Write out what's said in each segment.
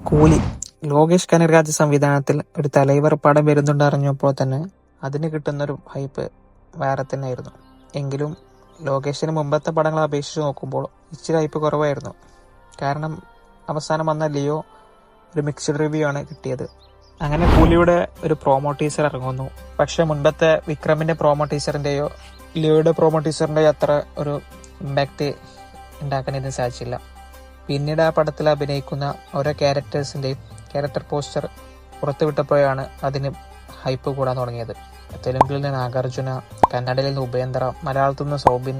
കൂലി ലോകേഷ് കനകരാജ് സംവിധാനത്തിൽ ഒരു തലൈവർ പടം വരുന്നുണ്ടറിഞ്ഞപ്പോൾ തന്നെ അതിന് കിട്ടുന്നൊരു ഹൈപ്പ് വേറെ തന്നെയായിരുന്നു. എങ്കിലും ലോകേഷിന് മുമ്പത്തെ പടങ്ങളെ അപേക്ഷിച്ച് നോക്കുമ്പോൾ ഇച്ചിരി ഹൈപ്പ് കുറവായിരുന്നു. കാരണം അവസാനം വന്ന ലിയോ ഒരു മിക്സ്ഡ് റിവ്യൂ ആണ് കിട്ടിയത്. അങ്ങനെ കൂലിയുടെ ഒരു പ്രോമോ ടീസർ ഇറങ്ങുന്നു. പക്ഷെ മുൻപത്തെ വിക്രമിന്റെ പ്രോമോ ടീസറിന്റെയോ ലിയോയുടെ പ്രോമോ ടീസറിന്റെയോ അത്ര ഒരു ഇമ്പാക്റ്റ് ഉണ്ടാക്കാൻ ഇതിന് സാധിച്ചില്ല. പിന്നീട് ആ പടത്തിൽ അഭിനയിക്കുന്ന ഓരോ ക്യാരക്ടേഴ്സിന്റെയും ക്യാരക്ടർ പോസ്റ്റർ പുറത്തുവിട്ടപ്പോഴാണ് അതിന് ഹൈപ്പ് കൂടാൻ തുടങ്ങിയത്. തെലുങ്കിൽ നിന്ന് നാഗാർജുന, കന്നഡയിൽ നിന്ന് ഉപേന്ദ്ര, മലയാളത്തിൽ നിന്ന് സൗബിൻ.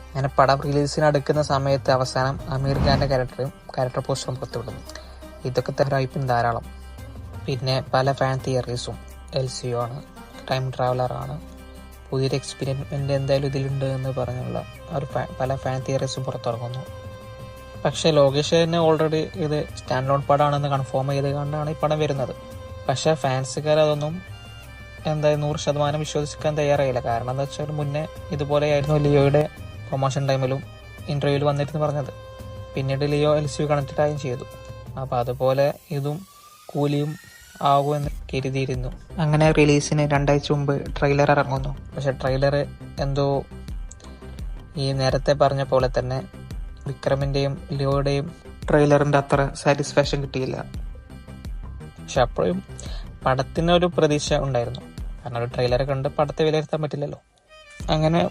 അങ്ങനെ പടം റിലീസിന് അടുക്കുന്ന സമയത്ത് അവസാനം അമീർ ഖാന്റെ ക്യാരക്ടർ പോസ്റ്ററും പുറത്തുവിടുന്നു. ഇതൊക്കെ ഹൈപ്പിന് ധാരാളം. പിന്നെ പല ഫാൻ തിയറീസും LCO ആണ്, ടൈം ട്രാവലർ ആണ്, പുതിയൊരു എക്സ്പെരിമെന്റ് എന്തായാലും ഇതിലുണ്ട് എന്ന് പറഞ്ഞുള്ള പല ഫാൻ തിയറീസും പുറത്തിറങ്ങുന്നു. പക്ഷെ ലോകേഷ് തന്നെ ഓൾറെഡി ഇത് സ്റ്റാൻഡ് ലോൺ പടമാണെന്ന് കൺഫേം ചെയ്ത് കണ്ടാണ് ഈ പടം വരുന്നത്. പക്ഷെ ഫാൻസുകാർ അതൊന്നും 100% വിശ്വസിക്കാൻ തയ്യാറായില്ല. കാരണം എന്താ വെച്ചാൽ മുന്നേ ഇതുപോലെയായിരുന്നു ലിയോയുടെ പ്രൊമോഷൻ ടൈമിലും ഇന്റർവ്യൂവിൽ വന്നിട്ട് പറഞ്ഞത്. പിന്നീട് ലിയോ LCO കണക്റ്റഡ് ആയും ചെയ്തു. അപ്പൊ അതുപോലെ ഇതും കൂലിയും ആകുമെന്ന് കരുതിയിരുന്നു. അങ്ങനെ റിലീസിന് 2 ആഴ്ച മുമ്പ് ട്രെയിലർ ഇറങ്ങുന്നു. പക്ഷെ ട്രെയിലർ എന്തോ ഈ നേരത്തെ പറഞ്ഞ പോലെ തന്നെ വിക്രമിന്റെയും ലിയോയുടെയും ട്രെയിലറിന്റെ അത്ര സാറ്റിസ്ഫാക്ഷൻ കിട്ടിയില്ല. പക്ഷെ അപ്പോഴും പടത്തിനൊരു പ്രതീക്ഷ ഉണ്ടായിരുന്നു. കാരണം ഒരു ട്രെയിലർ കണ്ട് പടത്തെ വിലയിരുത്താൻ പറ്റില്ലല്ലോ. അങ്ങനെ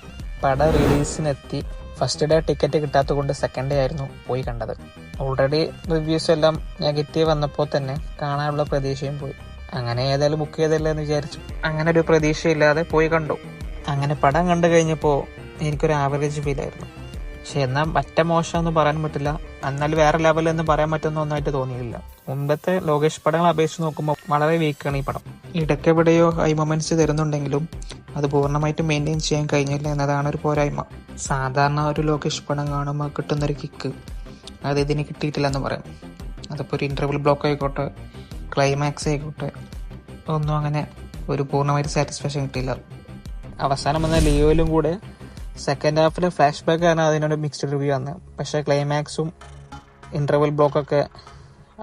പടം റിലീസിനെത്തി. ഫസ്റ്റ് ഡേ ടിക്കറ്റ് കിട്ടാത്തത് കൊണ്ട് സെക്കൻഡ് ഡേ ആയിരുന്നു പോയി കണ്ടത്. ഓൾറെഡി റിവ്യൂസ് എല്ലാം നെഗറ്റീവ് വന്നപ്പോൾ തന്നെ കാണാനുള്ള പ്രതീക്ഷയും പോയി. അങ്ങനെ ഏതായാലും ബുക്ക് ചെയ്തല്ലേ എന്ന് വിചാരിച്ചു. അങ്ങനെ ഒരു പ്രതീക്ഷയില്ലാതെ പോയി കണ്ടു. അങ്ങനെ പടം കണ്ടു കഴിഞ്ഞപ്പോൾ എനിക്കൊരു ആവറേജ് ഫീൽ ആയിരുന്നു. പക്ഷെ എന്നാൽ മറ്റേ മോശമെന്ന് പറയാൻ പറ്റില്ല, എന്നാൽ വേറെ ലെവൽ എന്ന് പറയാൻ പറ്റുന്ന ഒന്നായിട്ട് തോന്നിയില്ല. മുമ്പത്തെ ലോകേഷ് പടങ്ങൾ അപേക്ഷിച്ച് നോക്കുമ്പോൾ വളരെ വീക്കാണ് ഈ പടം. ഇടയ്ക്കെവിടെയോ ഹൈ മൊമെന്റ്സ് തരുന്നുണ്ടെങ്കിലും അത് പൂർണ്ണമായിട്ട് മെയിൻറ്റെയിൻ ചെയ്യാൻ കഴിഞ്ഞില്ല എന്നതാണ് ഒരു പോരായ്മ. സാധാരണ ഒരു ലോകേഷ് പടം കാണുമ്പോൾ കിട്ടുന്നൊരു കിക്ക് അത് ഇതിന് കിട്ടിയിട്ടില്ലെന്ന് പറയാം. അതിപ്പോൾ ഒരു ഇന്റർവൽ ബ്ലോക്ക് ആയിക്കോട്ടെ, ക്ലൈമാക്സ് ആയിക്കോട്ടെ, ഒന്നും അങ്ങനെ ഒരു പൂർണ്ണമായിട്ട് സാറ്റിസ്ഫാക്ഷൻ കിട്ടിയില്ല. അവസാനം വന്ന ലിയോയിലും കൂടെ സെക്കൻഡ് ഹാഫിലെ ഫ്ലാഷ് ബാക്ക് ആണ് അതിനൊരു മിക്സ്ഡ് റിവ്യൂ ആണ്. പക്ഷേ ക്ലൈമാക്സും ഇന്റർവൽ ബ്ലോക്കൊക്കെ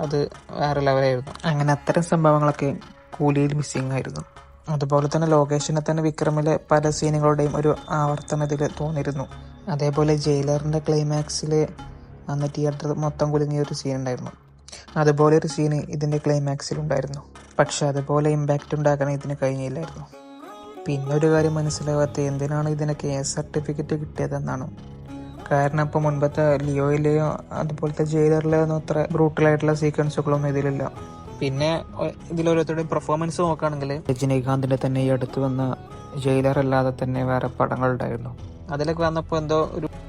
അത് വേറെ ലെവലായിരുന്നു. അങ്ങനെ അത്തരം സംഭവങ്ങളൊക്കെ കൂലിയിൽ മിസ്സിംഗ് ആയിരുന്നു. അതുപോലെ തന്നെ ലോകേഷിനെ തന്നെ വിക്രമിലെ പല സീനുകളുടെയും ഒരു ആവർത്തനം ഇതിൽ തോന്നിയിരുന്നു. അതേപോലെ ജയിലറിന്റെ ക്ലൈമാക്സിൽ അന്ന് തിയേറ്റർ മൊത്തം കുലുങ്ങിയ ഒരു സീൻ ഉണ്ടായിരുന്നു. അതുപോലെ ഒരു സീന് ഇതിന്റെ ക്ലൈമാക്സിലുണ്ടായിരുന്നു. പക്ഷെ അതുപോലെ ഇമ്പാക്റ്റ് ഉണ്ടാക്കാൻ ഇതിന് കഴിഞ്ഞില്ലായിരുന്നു. പിന്നെ ഒരു കാര്യം മനസ്സിലാവാത്ത എന്തിനാണ് ഇതിനൊക്കെ സർട്ടിഫിക്കറ്റ് കിട്ടിയതെന്നാണ്. കാരണം ഇപ്പോൾ മുൻപത്തെ ലിയോയിലെയോ അതുപോലത്തെ ജയിലറിലെയോ ഒന്നും അത്ര ബ്രൂട്ടലായിട്ടുള്ള സീക്വൻസുകളൊന്നും ഇതിലില്ല. പിന്നെ ഇതിലോരോരുത്തരുടെ പെർഫോമൻസ് നോക്കുകയാണെങ്കിൽ രജനീകാന്തിന്റെ തന്നെ ഈ അടുത്ത് വന്ന ജയിലർ അല്ലാതെ തന്നെ വേറെ പടങ്ങളുണ്ടായിരുന്നു. അതിലൊക്കെ വന്നപ്പോൾ എന്തോ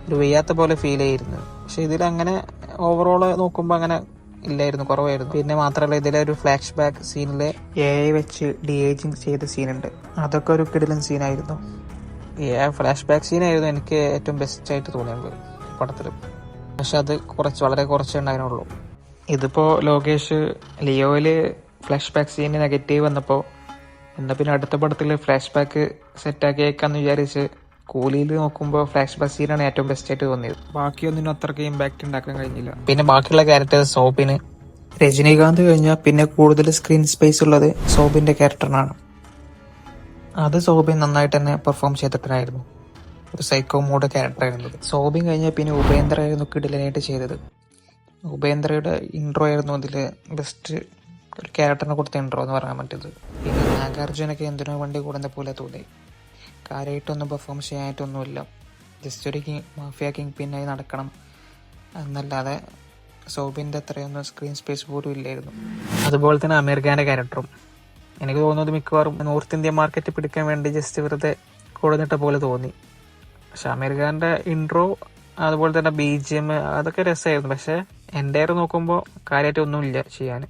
ഒരു വയ്യാത്ത പോലെ ഫീൽ ചെയ്തിരുന്നു. പക്ഷെ ഇതിലങ്ങനെ ഓവറോൾ നോക്കുമ്പോൾ അങ്ങനെ ഇല്ലായിരുന്നു, കുറവായിരുന്നു. പിന്നെ മാത്രമല്ല ഇതിലെ ഒരു ഫ്ലാഷ് ബാക്ക് സീനിലെ AI വെച്ച് DAGing ചെയ്ത സീനുണ്ട്. അതൊക്കെ ഒരു കിടിലൻ സീനായിരുന്നു. ഫ്ലാഷ് ബാക്ക് സീനായിരുന്നു എനിക്ക് ഏറ്റവും ബെസ്റ്റ് ആയിട്ട് തോന്നിയത് പടത്തിൽ. പക്ഷെ അത് വളരെ കുറച്ചേ ഉണ്ടായിരുന്നുള്ളൂ. ഇതിപ്പോ ലോകേഷ് ലിയോയില് ഫ്ലാഷ് ബാക്ക് സീന് നെഗറ്റീവ് വന്നപ്പോൾ എന്നാ പിന്നെ അടുത്ത പടത്തിൽ ഫ്ലാഷ് ബാക്ക് സെറ്റാക്കിയേക്കാന്ന് വിചാരിച്ച് കൂലിയിൽ നോക്കുമ്പോൾ ഫ്ലാഷ് ബാക്ക് സീനാണ് ഏറ്റവും ബെസ്റ്റ് ആയിട്ട് തോന്നിയത്. ബാക്കിയൊന്നിനും അത്രയ്ക്ക് ഇമ്പാക്ട് ഉണ്ടാക്കാൻ കഴിഞ്ഞില്ല. പിന്നെ ബാക്കിയുള്ള ക്യാരക്ടേഴ്സ് സോബിന്, രജനീകാന്ത് കഴിഞ്ഞാൽ പിന്നെ കൂടുതൽ സ്ക്രീൻ സ്പേസ് ഉള്ളത് സോബിന്റെ ക്യാരക്ടറിനാണ്. അത് സോബിൻ നന്നായിട്ട് തന്നെ പെർഫോം ചെയ്തിട്ടുണ്ടായിരുന്നു. ഒരു സൈക്കോ മൂഡ് ക്യാരക്ടറായിരുന്നു. സോബിൻ കഴിഞ്ഞാൽ പിന്നെ ഉപേന്ദ്ര ആയിരുന്നു കിടിലനായിട്ട് ചെയ്തത്. ഉപേന്ദ്രയുടെ ഇൻട്രോ ആയിരുന്നു അതിൽ ബെസ്റ്റ് ഒരു ക്യാരക്ടറിനെ കൊടുത്ത ഇൻട്രോ എന്ന് പറയാൻ പറ്റിയത്. പിന്നെ നാഗാർജുനൊക്കെ എന്തിനോ വണ്ടി കൂടുന്ന പോലെ തോന്നി. കാര്യമായിട്ടൊന്നും പെർഫോം ചെയ്യാനായിട്ടൊന്നുമില്ല. ജസ്റ്റ് ഒരു മാഫിയ കിങ് പിന്നായി നടക്കണം എന്നല്ലാതെ സോബിൻ്റെ അത്രയൊന്നും സ്ക്രീൻ സ്പേസ് പോലും ഇല്ലായിരുന്നു. അതുപോലെ തന്നെ അമീർ ഖാൻ്റെ ക്യാരക്ടറും എനിക്ക് തോന്നുന്നത് മിക്കവാറും നോർത്ത് ഇന്ത്യൻ മാർക്കറ്റ് പിടിക്കാൻ വേണ്ടി ജസ്റ്റ് വെറുതെ കൊടുന്നിട്ട പോലെ തോന്നി. പക്ഷെ അമീർ ഖാൻ്റെ ഇൻട്രോ അതുപോലെ തന്നെ BGM അതൊക്കെ രസമായിരുന്നു. പക്ഷെ എൻ്റെ നോക്കുമ്പോൾ കാര്യമായിട്ട് ഒന്നുമില്ല ചെയ്യാൻ.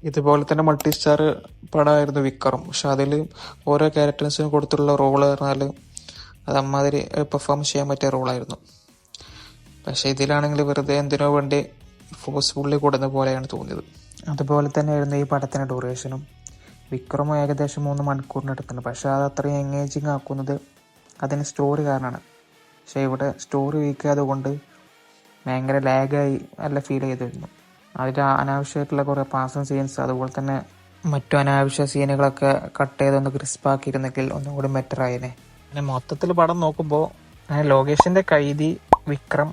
ഇതുപോലെ തന്നെ മൾട്ടി സ്റ്റാർ പടമായിരുന്നു വിക്രം. പക്ഷെ അതിൽ ഓരോ ക്യാരക്ടേഴ്സിനും കൊടുത്തുള്ള റോള് പറഞ്ഞാൽ അത് അമ്മാതിരി പെർഫോം ചെയ്യാൻ പറ്റിയ റോളായിരുന്നു. പക്ഷെ ഇതിലാണെങ്കിൽ വെറുതെ എന്തിനോ വേണ്ടി ഫോഴ്സ്ഫുള്ളി കൊടുന്ന പോലെയാണ് തോന്നിയത്. അതുപോലെ തന്നെ ആയിരുന്നു ഈ പടത്തിൻ്റെ ഡ്യൂറേഷനും. വിക്രം ഏകദേശം 3 മണിക്കൂറിനടുത്താണ്. പക്ഷെ അത് അത്രയും എൻഗേജിങ് ആക്കുന്നത് അതിന് സ്റ്റോറി കാരണമാണ്. പക്ഷെ ഇവിടെ സ്റ്റോറി വീക്ക് ആയതുകൊണ്ട് ഭയങ്കര ലാഗായി നല്ല ഫീൽ ചെയ്തിരുന്നു. അതിൽ അനാവശ്യമായിട്ടുള്ള കുറേ പാസിംഗ് സീൻസ് അതുപോലെ തന്നെ മറ്റു അനാവശ്യ സീനുകളൊക്കെ കട്ട് ചെയ്തൊന്ന് ക്രിസ്പാക്കിയിരുന്നെങ്കിൽ ഒന്നും കൂടി ബെറ്റർ ആയേനെ. പിന്നെ മൊത്തത്തിൽ പടം നോക്കുമ്പോൾ ലോകേഷിന്റെ കൈതി, വിക്രം,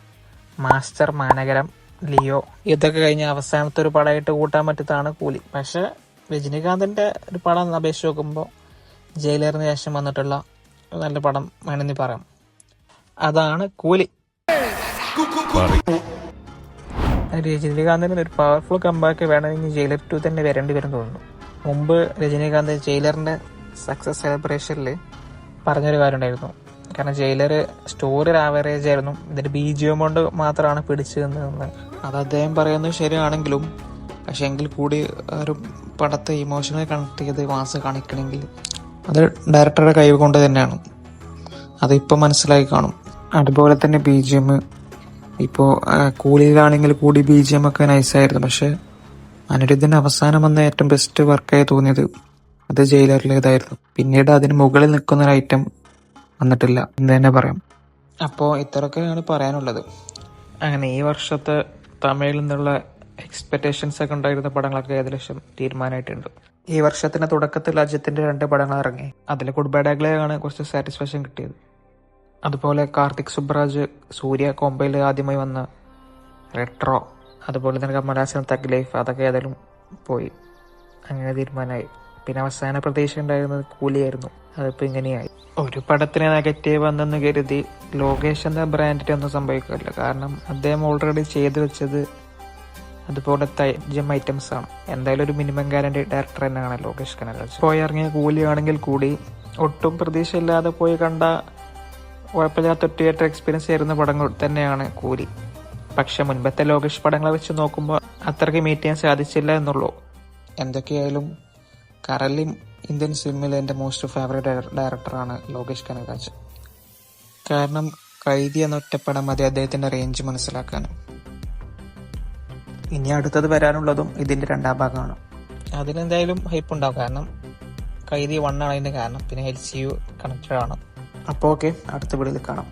മാസ്റ്റർ, മാനഗരം, ലിയോ ഇതൊക്കെ കഴിഞ്ഞ് അവസാനത്തെ ഒരു പടമായിട്ട് കൂട്ടാൻ പറ്റത്താണ് കൂലി. പക്ഷെ രജനീകാന്തിന്റെ ഒരു പടം അപേക്ഷിച്ച് നോക്കുമ്പോൾ ജയിലറിന് ശേഷം വന്നിട്ടുള്ള നല്ല പടം വേണമെന്ന് പറയാം. അതാണ് കൂലി. രജനീകാന്തിന് ഒരു പവർഫുൾ കമ്പാക്ക് വേണമെങ്കിൽ ജയിലർ 2 തന്നെ വരേണ്ടി വരും തോന്നുന്നു. മുമ്പ് രജനീകാന്ത് ജയിലറിന്റെ സക്സസ് സെലിബ്രേഷനിൽ പറഞ്ഞൊരു കാര്യം ഉണ്ടായിരുന്നു. കാരണം ജയിലർ സ്റ്റോറി ഒരു ആവറേജ് ആയിരുന്നു, ഇതിന്റെ BGM കൊണ്ട് മാത്രമാണ് പിടിച്ചു നിന്നത്. അത് അദ്ദേഹം പറയുന്നത് ശരിയാണെങ്കിലും പക്ഷെ എങ്കിൽ കൂടി ഒരു പടത്തെ ഇമോഷണലി കണക്ട് ചെയ്ത് മാസ് കാണിക്കണമെങ്കിൽ അത് ഡയറക്ടറുടെ കഴിവ് കൊണ്ട് തന്നെയാണ്. അതിപ്പോൾ മനസ്സിലായി കാണും. അതുപോലെ തന്നെ BGM ഇപ്പോൾ കൂലിയിലാണെങ്കിൽ കൂടി BGM ഒക്കെ നൈസായിരുന്നു. പക്ഷെ അനിരുദ്ധിന് അവസാനം വന്ന ഏറ്റവും ബെസ്റ്റ് വർക്കായി തോന്നിയത് അത് ജയിലറിലേതായിരുന്നു. പിന്നീട് അതിന് മുകളിൽ നിൽക്കുന്ന ഒരു ഐറ്റം വന്നിട്ടില്ല എന്ന് തന്നെ പറയാം. അപ്പോൾ ഇത്രയൊക്കെയാണ് പറയാനുള്ളത്. അങ്ങനെ ഈ വർഷത്തെ തമിഴിൽ നിന്നുള്ള എക്സ്പെക്ടേഷൻസ് ഒക്കെ ഉണ്ടായിരുന്ന പടങ്ങളൊക്കെ ഏകദേശം തീരുമാനമായിട്ടുണ്ട്. ഈ വർഷത്തിന്റെ തുടക്കത്തിൽ അജിത്തിന്റെ 2 പടങ്ങൾ ഇറങ്ങി. അതിൽ ഗുഡ് ബൈ ഡഗ്ലയാണ് കുറച്ച് സാറ്റിസ്ഫാക്ഷൻ കിട്ടിയത്. അതുപോലെ കാർത്തിക് സുബ്രാജ് സൂര്യ കോമ്പയിൽ ആദ്യമായി വന്ന റെട്രോ, അതുപോലെ തന്നെ കമലഹാസൻ തഗ് ലൈഫ്, അതൊക്കെ ഏതായാലും പോയി. അങ്ങനെ തീരുമാനമായി. പിന്നെ അവസാന പ്രതീക്ഷ ഉണ്ടായിരുന്നത് കൂലിയായിരുന്നു. അതിപ്പോൾ ഇങ്ങനെയായി. ഒരു പടത്തിന് നെഗറ്റീവ് വന്നെന്ന് കരുതി ലോകേഷ് എന്ന ബ്രാൻഡിന് ഒന്നും സംഭവിക്കില്ല. കാരണം അദ്ദേഹം ഓൾറെഡി ചെയ്തു വെച്ചത് അതുപോലത്തെ ഐറ്റംസ് ആണ്. എന്തായാലും ഒരു മിനിമം ഗ്യാരണ്ടി ഡയറക്ടർ തന്നെയാണ് ലോകേഷ് കനകരാജ്. പോയി ഇറങ്ങിയ കൂലിയാണെങ്കിൽ കൂടി ഒട്ടും പ്രതീക്ഷയില്ലാതെ പോയി കണ്ട കുഴപ്പമില്ലാത്ത തിയേറ്റർ എക്സ്പീരിയൻസ് ആയിരുന്ന പടങ്ങൾ തന്നെയാണ് കൂലി. പക്ഷെ മുൻപത്തെ ലോകേഷ് പടങ്ങളെ വെച്ച് നോക്കുമ്പോൾ അത്രയ്ക്ക് മീറ്റ് ചെയ്യാൻ സാധിച്ചില്ല എന്നുള്ളൂ. എന്തൊക്കെയായാലും കറലി ഇന്ത്യൻ സിനിമയിലെ എൻ്റെ മോസ്റ്റ് ഫേവറേറ്റ് ഡയറക്ടറാണ് ലോകേഷ് കനകരാജ്. കാരണം കൈതി എന്ന ഒറ്റപ്പടം മതി അദ്ദേഹത്തിൻ്റെ റേഞ്ച് മനസ്സിലാക്കാൻ. ഇനി അടുത്തത് വരാനുള്ളതും ഇതിൻ്റെ 2ാം ഭാഗമാണ്. അതിനെന്തായാലും ഹൈപ്പ് ഉണ്ടാവും. കാരണം കൈതി 1 ആണ് അതിൻ്റെ കാരണം. പിന്നെ LCU കണക്റ്റഡ് ആണ്. അപ്പോൾ ഓക്കെ, അടുത്ത വീഡിയോയിൽ കാണാം.